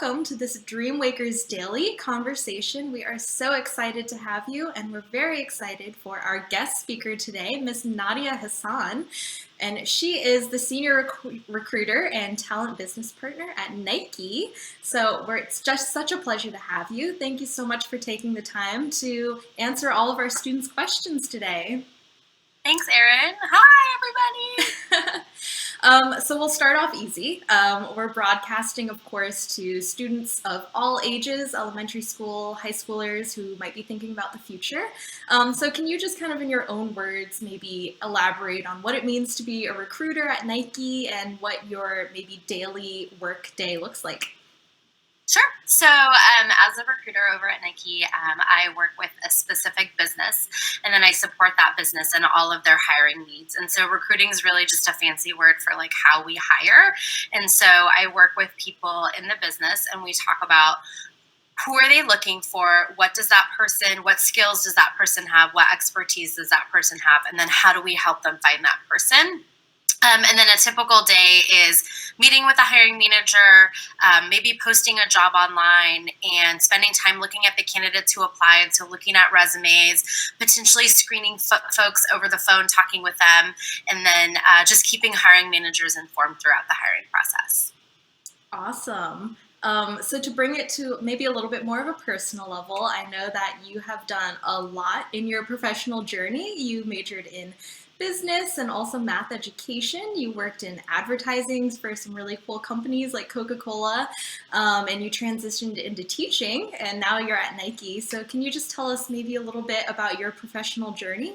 welcome to this DreamWakers Daily conversation. We are so excited to have you, and we're very excited for our guest speaker today, Miss Nadia Hasan. And she is the senior recruiter and talent business partner at Nike. So it's just such a pleasure to have you. Thank you so much for taking the time to answer all of our students' questions today. Thanks, Erin. Hi, everybody. So we'll start off easy. We're broadcasting, of course, to students of all ages, elementary school, high schoolers who might be thinking about the future. So can you just kind of in your own words maybe elaborate on what it means to be a recruiter at Nike and what your maybe daily work day looks like? Sure. So as a recruiter over at Nike, I work with a specific business, and then I support that business and all of their hiring needs. And so recruiting is really just a fancy word for like how we hire. And so I work with people in the business, and we talk about who are they looking for? What does that person, what skills does that person have? What expertise does that person have? And then how do we help them find that person? And then a typical day is meeting with a hiring manager, maybe posting a job online and spending time looking at the candidates who applied, so looking at resumes, potentially screening folks over the phone, talking with them, and then just keeping hiring managers informed throughout the hiring process. Awesome. So to bring it to maybe a little bit more of a personal level, I know that you have done a lot in your professional journey. You majored in business and also math education. You worked in advertising for some really cool companies like Coca-Cola, and you transitioned into teaching, and now you're at Nike. So can you just tell us maybe a little bit about your professional journey?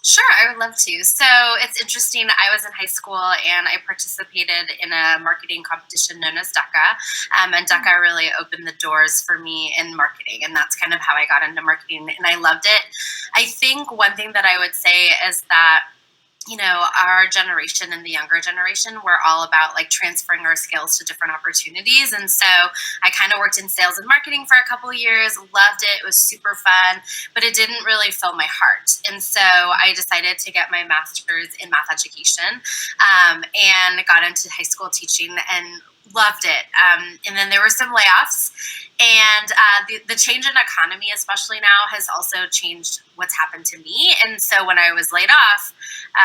Sure, I would love to. So it's interesting. I was in high school and I participated in a marketing competition known as DECA. And DECA really opened the doors for me in marketing. And that's kind of how I got into marketing. And I loved it. I think one thing that I would say is that our generation and the younger generation, we're all about like transferring our skills to different opportunities. And so I kind of worked in sales and marketing for a couple of years, loved it. It was super fun, but it didn't really fill my heart. And so I decided to get my master's in math education, and got into high school teaching and loved it. And then there were some layoffs, and the change in economy, especially now, has also changed what's happened to me. And so when I was laid off,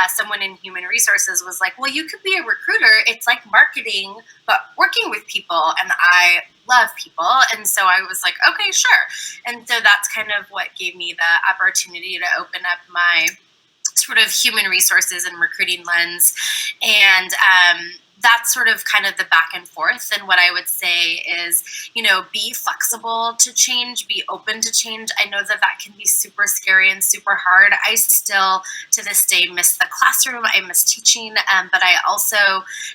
someone in human resources was like, well, you could be a recruiter. It's like marketing, but working with people. And I love people. And so I was like, okay, sure. And so that's kind of what gave me the opportunity to open up my sort of human resources and recruiting lens. And that's sort of kind of the back and forth. And what I would say is, be flexible to change, be open to change. I know that that can be super scary and super hard. I still, to this day, miss the classroom. I miss teaching, but I also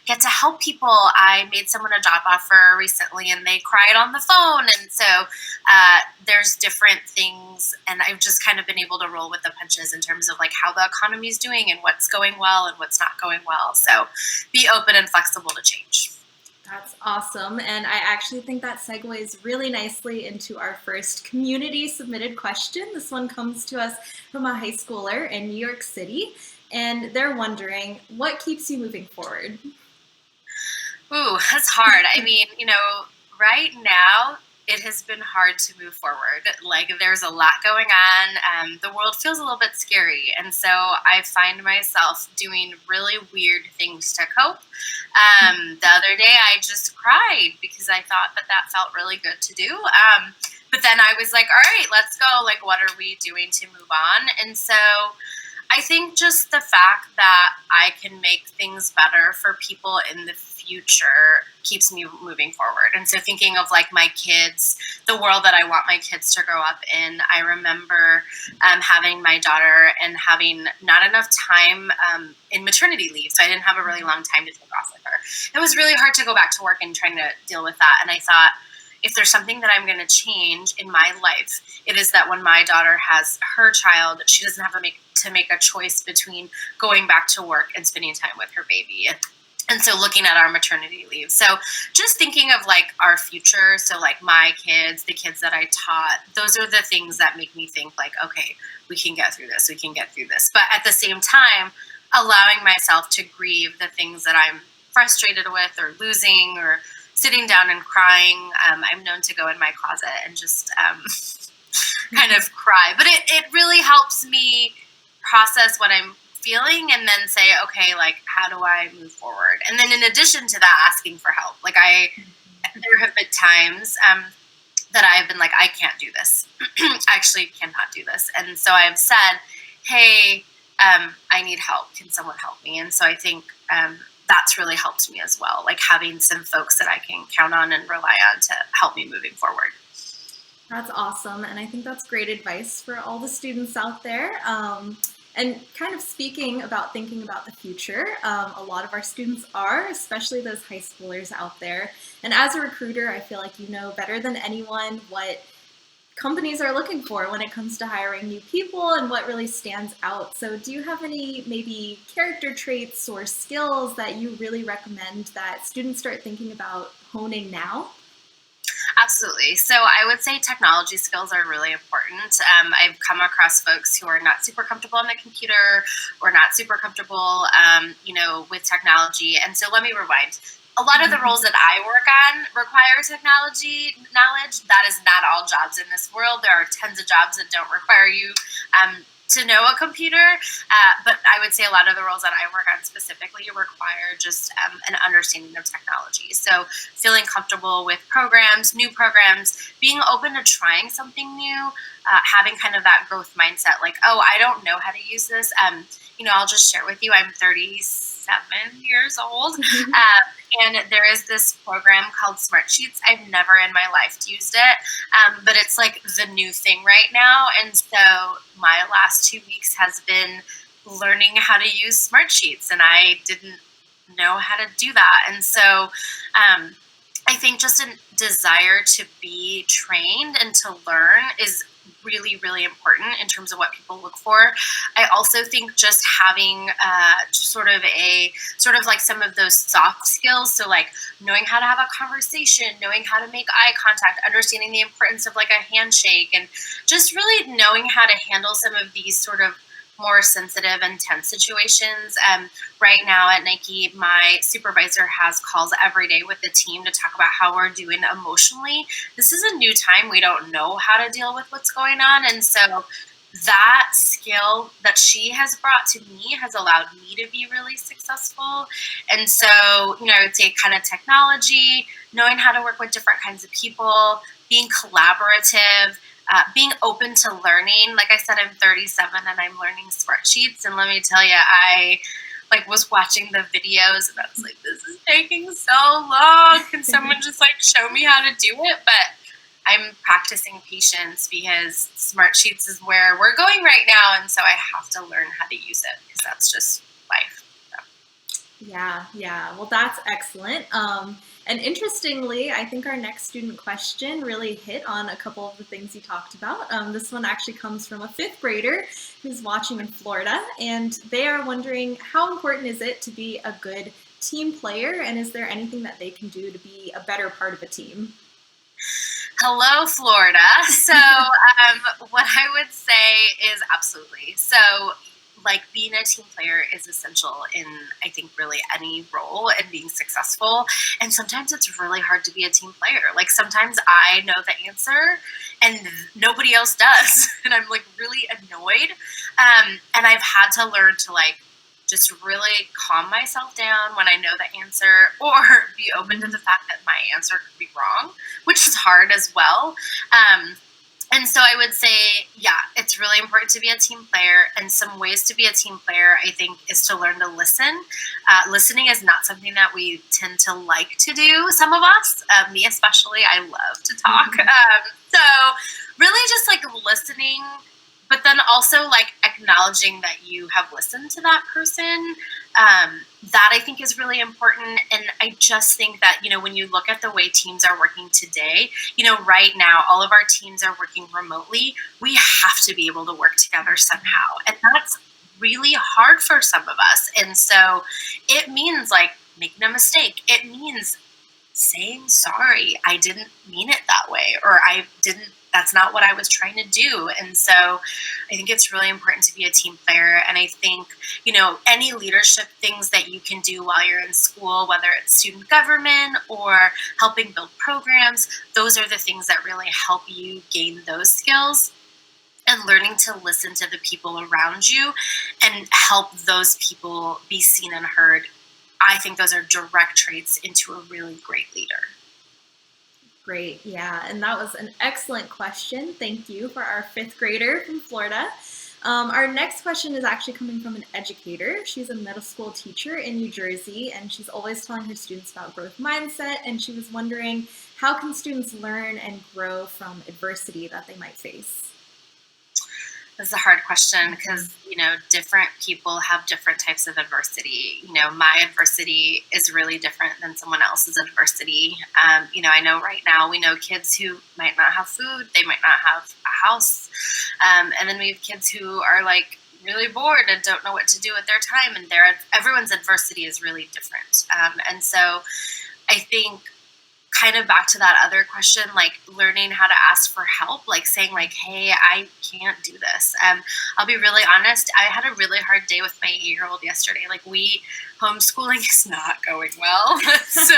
get to help people. I made someone a job offer recently and they cried on the phone. And so there's different things, and I've just kind of been able to roll with the punches in terms of like how the economy is doing and what's going well and what's not going well. So be open and flexible to change. That's awesome. And I actually think that segues really nicely into our first community submitted question. This one comes to us from a high schooler in New York City, and they're wondering, what keeps you moving forward? Ooh, that's hard. I mean, right now, it has been hard to move forward. Like there's a lot going on. The world feels a little bit scary. And so I find myself doing really weird things to cope. The other day I just cried because I thought that felt really good to do. But then I was like, all right, let's go. Like, what are we doing to move on? And so I think just the fact that I can make things better for people in the future keeps me moving forward. And so thinking of like my kids, the world that I want my kids to grow up in, I remember having my daughter and having not enough time in maternity leave. So I didn't have a really long time to take off with her. It was really hard to go back to work and trying to deal with that. And I thought, if there's something that I'm going to change in my life, it is that when my daughter has her child, she doesn't have to make a choice between going back to work and spending time with her baby. And so looking at our maternity leave. So just thinking of like our future. So like my kids, the kids that I taught, those are the things that make me think like, okay, we can get through this. We can get through this. But at the same time, allowing myself to grieve the things that I'm frustrated with or losing or sitting down and crying. I'm known to go in my closet and just kind of cry. But it really helps me process what I'm feeling and then say, okay, like, how do I move forward? And then in addition to that, asking for help. Like there have been times that I've been like, I can't do this. I actually cannot do this. And so I've said, hey, I need help. Can someone help me? And so I think that's really helped me as well, like having some folks that I can count on and rely on to help me moving forward. That's awesome. And I think that's great advice for all the students out there. And kind of speaking about thinking about the future, a lot of our students are, especially those high schoolers out there. And as a recruiter, I feel like you know better than anyone what companies are looking for when it comes to hiring new people and what really stands out. So do you have any maybe character traits or skills that you really recommend that students start thinking about honing now? Absolutely. So I would say technology skills are really important. I've come across folks who are not super comfortable on the computer or not super comfortable, with technology. And so let me rewind. A lot of the roles that I work on require technology knowledge. That is not all jobs in this world. There are tons of jobs that don't require you to know a computer. But I would say a lot of the roles that I work on specifically require just an understanding of technology. So feeling comfortable with programs, new programs, being open to trying something new, having kind of that growth mindset, like, oh, I don't know how to use this. I'll just share with you, I'm 37 years old. And there is this program called Smartsheets. I've never in my life used it, but it's like the new thing right now. And so my last 2 weeks has been learning how to use Smartsheets, and I didn't know how to do that. And so I think just a desire to be trained and to learn is really, really important in terms of what people look for. I also think just having sort of like some of those soft skills. So like knowing how to have a conversation, knowing how to make eye contact, understanding the importance of like a handshake, and just really knowing how to handle some of these sort of more sensitive and tense situations. Right now at Nike, my supervisor has calls every day with the team to talk about how we're doing emotionally. This is a new time. We don't know how to deal with what's going on. And so that skill that she has brought to me has allowed me to be really successful. And so, I would say kind of technology, knowing how to work with different kinds of people, being collaborative, being open to learning. Like I said, I'm 37 and I'm learning Smartsheets. And let me tell you, I was watching the videos and I was like, this is taking so long. Can someone just show me how to do it? But I'm practicing patience because Smartsheets is where we're going right now. And so I have to learn how to use it because that's just life. So. Yeah. Well, that's excellent. And interestingly, I think our next student question really hit on a couple of the things you talked about. This one actually comes from a fifth grader who's watching in Florida, and they are wondering, how important is it to be a good team player, and is there anything that they can do to be a better part of a team? Hello, Florida. So what I would say is absolutely. So being a team player is essential in, I think, really any role and being successful. And sometimes it's really hard to be a team player. Sometimes I know the answer and nobody else does. And I'm really annoyed. And I've had to learn to just really calm myself down when I know the answer, or be open to the fact that my answer could be wrong, which is hard as well. And so I would say, it's really important to be a team player. And some ways to be a team player, I think, is to learn to listen. Listening is not something that we tend to like to do, some of us, me especially. I love to talk. So really just listening, but then also acknowledging that you have listened to that person. That I think is really important. And I just think that, when you look at the way teams are working today, right now, all of our teams are working remotely. We have to be able to work together somehow. And that's really hard for some of us. And so it means making a mistake. It means saying sorry. I didn't mean it that way, or I didn't that's not what I was trying to do. And so I think it's really important to be a team player. And I think, any leadership things that you can do while you're in school, whether it's student government or helping build programs, those are the things that really help you gain those skills. And learning to listen to the people around you and help those people be seen and heard. I think those are direct traits into a really great leader. Great, yeah, and that was an excellent question. Thank you for our 5th grader from Florida. Our next question is actually coming from an educator. She's a middle school teacher in New Jersey, and she's always telling her students about growth mindset, and she was wondering, how can students learn and grow from adversity that they might face? This is a hard question because, different people have different types of adversity. My adversity is really different than someone else's adversity. I know right now we know kids who might not have food, they might not have a house. And then we have kids who are like really bored and don't know what to do with their time. And everyone's adversity is really different. And so I think, kind of back to that other question, like learning how to ask for help, like saying like, hey, I can't do this. I'll be really honest. I had a really hard day with my 8-year-old yesterday. Like homeschooling is not going well. So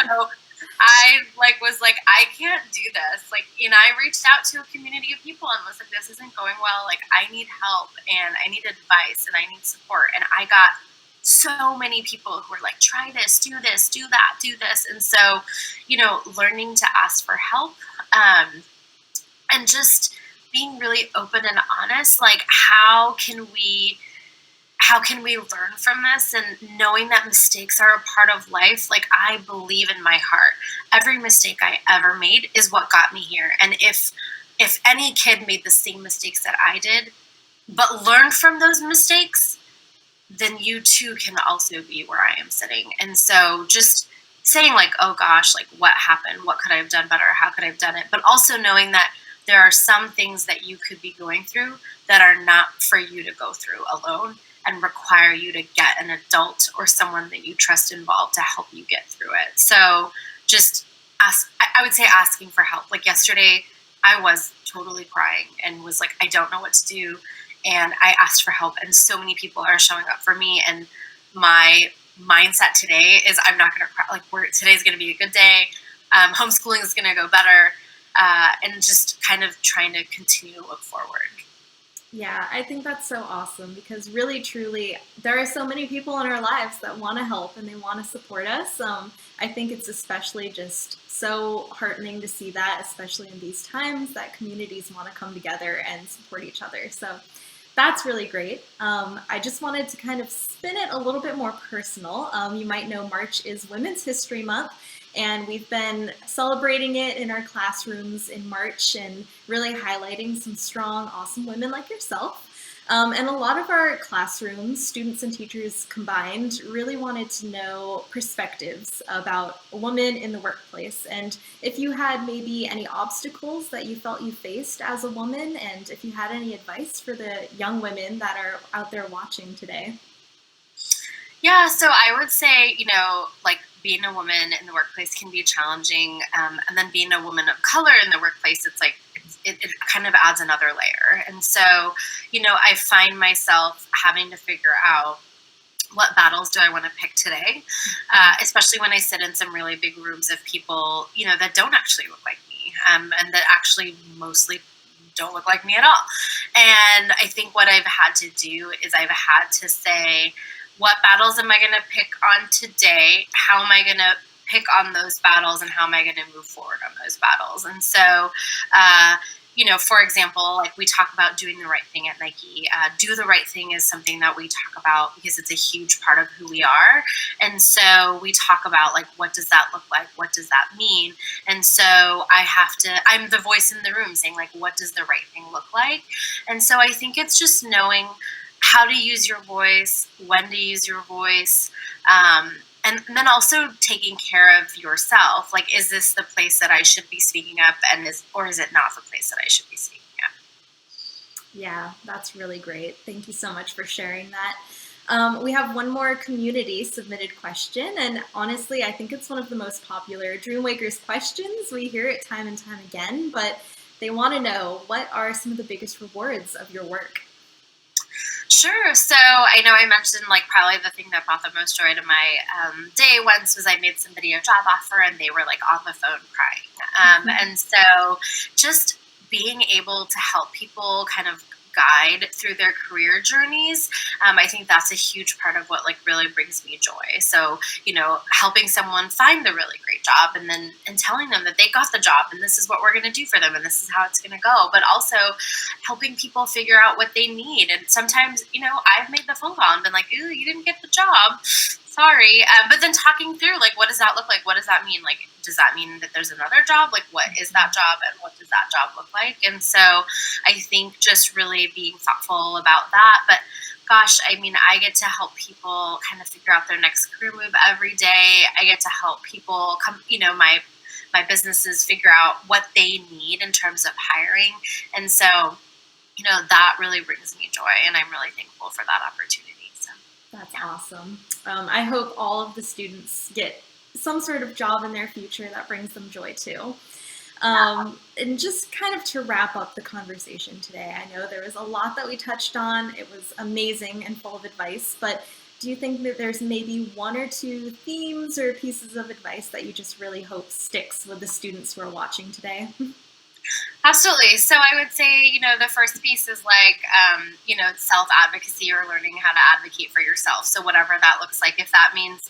I was like, I can't do this. And I reached out to a community of people and was like, this isn't going well. Like I need help and I need advice and I need support. And I got so many people who were like, try this, do that, do this. And so, learning to ask for help, and just being really open and honest, like how can we learn from this, and knowing that mistakes are a part of life. Like I believe in my heart, every mistake I ever made is what got me here. And if any kid made the same mistakes that I did, but learned from those mistakes, then you too can also be where I am sitting. And so just saying like, oh gosh, like what happened? What could I have done better? How could I have done it? But also knowing that there are some things that you could be going through that are not for you to go through alone and require you to get an adult or someone that you trust involved to help you get through it. So just I would say asking for help. Like yesterday, I was totally crying and was like, I don't know what to do. And I asked for help, and so many people are showing up for me. And my mindset today is I'm not going to cry. Like today's going to be a good day. Homeschooling is going to go better, and just kind of trying to continue to look forward. Yeah, I think that's so awesome because really, truly, there are so many people in our lives that want to help and they want to support us. I think it's especially just so heartening to see that, especially in these times, that communities want to come together and support each other. So that's really great. I just wanted to kind of spin it a little bit more personal. You might know March is Women's History Month, and we've been celebrating it in our classrooms in March and really highlighting some strong, awesome women like yourself. And a lot of our classrooms, students and teachers combined, really wanted to know perspectives about a woman in the workplace. And if you had maybe any obstacles that you felt you faced as a woman, and if you had any advice for the young women that are out there watching today. Yeah, so I would say, like being a woman in the workplace can be challenging. And then being a woman of color in the workplace, it's like, it kind of adds another layer. And so, I find myself having to figure out what battles do I want to pick today, especially when I sit in some really big rooms of people, that don't actually look like me, and that actually mostly don't look like me at all. And I think what I've had to do is I've had to say, what battles am I going to pick on today? How am I going to pick on those battles, and how am I going to move forward on those battles? And so, for example, like we talk about doing the right thing at Nike. Do the right thing is something that we talk about because it's a huge part of who we are. And so we talk about like, what does that look like? What does that mean? And so I'm the voice in the room saying like, what does the right thing look like? And so I think it's just knowing how to use your voice, when to use your voice, and then also taking care of yourself. Like, is this the place that I should be speaking up, or is it not the place that I should be speaking up? Yeah, that's really great. Thank you so much for sharing that. We have one more community submitted question, and honestly, I think it's one of the most popular DreamWakers questions. We hear it time and time again, but they want to know, what are some of the biggest rewards of your work? Sure. So I know I mentioned like probably the thing that brought the most joy to my day once was I made somebody a job offer and they were like on the phone crying. And so just being able to help people kind of guide through their career journeys, I think that's a huge part of what like really brings me joy. So, helping someone find the really great job and telling them that they got the job and this is what we're going to do for them and this is how it's going to go, but also helping people figure out what they need. And sometimes, I've made the phone call and been like, ooh, you didn't get the job. Sorry. But then talking through, like, what does that look like? What does that mean? Like, does that mean that there's another job? Like, what is that job and what does that job look like? And so I think just really being thoughtful about that. But gosh, I mean, I get to help people kind of figure out their next career move every day. I get to help people come, my businesses figure out what they need in terms of hiring. And so, that really brings me joy and I'm really thankful for that opportunity. So That's awesome. I hope all of the students get some sort of job in their future that brings them joy too. And just kind of to wrap up the conversation today, I know there was a lot that we touched on. It was amazing and full of advice, but do you think that there's maybe one or two themes or pieces of advice that you just really hope sticks with the students who are watching today? Absolutely. So I would say, the first piece is like, self-advocacy or learning how to advocate for yourself. So whatever that looks like, if that means,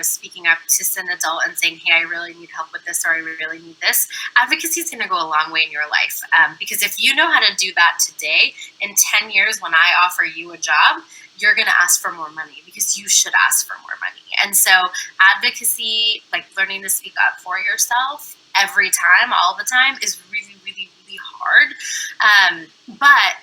speaking up to an adult and saying, hey, I really need help with this or I really need this, advocacy is going to go a long way in your life. Because if you know how to do that today, in 10 years when I offer you a job, you're going to ask for more money because you should ask for more money. And so advocacy, like learning to speak up for yourself every time, all the time, is really, really, really hard. But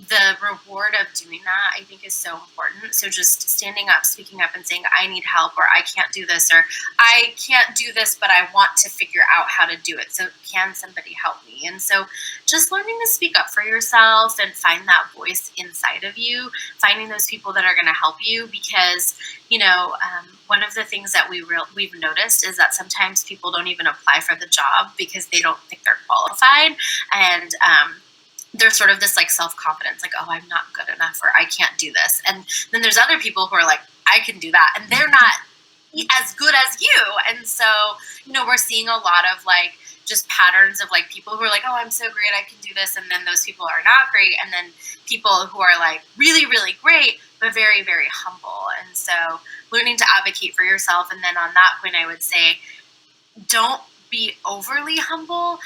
the reward of doing that, I think, is so important. So just standing up, speaking up and saying, I need help, or I can't do this, or I can't do this, but I want to figure out how to do it. So can somebody help me? And so just learning to speak up for yourself and find that voice inside of you, finding those people that are going to help you, because, one of the things that we've noticed is that sometimes people don't even apply for the job because they don't think they're qualified. And, there's sort of this like self-confidence, like, oh, I'm not good enough, or I can't do this. And then there's other people who are like, I can do that. And they're not as good as you. And so, we're seeing a lot of like just patterns of like people who are like, oh, I'm so great, I can do this. And then those people are not great. And then people who are like really, really great, but very, very humble. And so learning to advocate for yourself. And then on that point, I would say, don't be overly humble,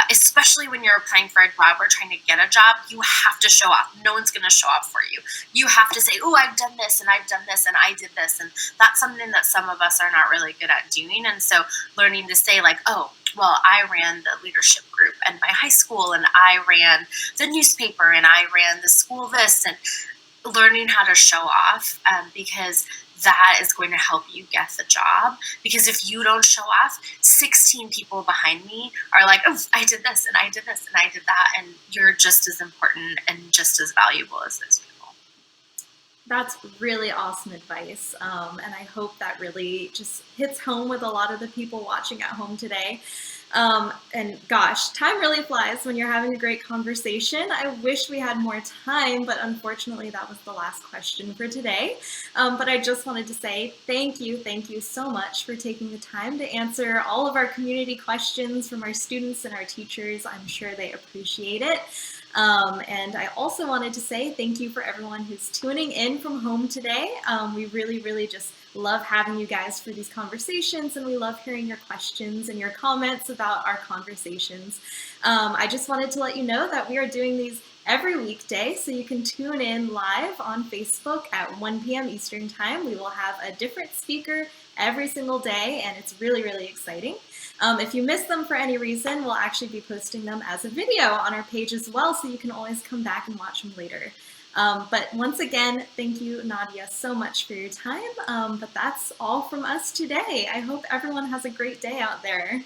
especially when you're applying for a job or trying to get a job. You have to show off. No one's going to show off for you. You have to say, oh, I've done this and I've done this and I did this. And that's something that some of us are not really good at doing. And so learning to say like, oh, well, I ran the leadership group in my high school and I ran the newspaper and I ran the school this, and learning how to show off, because that is going to help you get the job. Because if you don't show off, 16 people behind me are like, oh, I did this and I did this and I did that. And you're just as important and just as valuable as those people. That's really awesome advice. And I hope that really just hits home with a lot of the people watching at home today. And gosh, time really flies when you're having a great conversation. I wish we had more time, but unfortunately that was the last question for today. But I just wanted to say thank you so much for taking the time to answer all of our community questions from our students and our teachers. I'm sure they appreciate it. And I also wanted to say thank you for everyone who's tuning in from home today. We really just love having you guys for these conversations, and we love hearing your questions and your comments about our conversations. I just wanted to let you know that we are doing these every weekday, so you can tune in live on Facebook at 1 p.m. Eastern Time. We will have a different speaker every single day, and it's really exciting. If you miss them for any reason, we'll actually be posting them as a video on our page as well, so you can always come back and watch them later. But once again, thank you, Nadia, so much for your time. But that's all from us today. I hope everyone has a great day out there.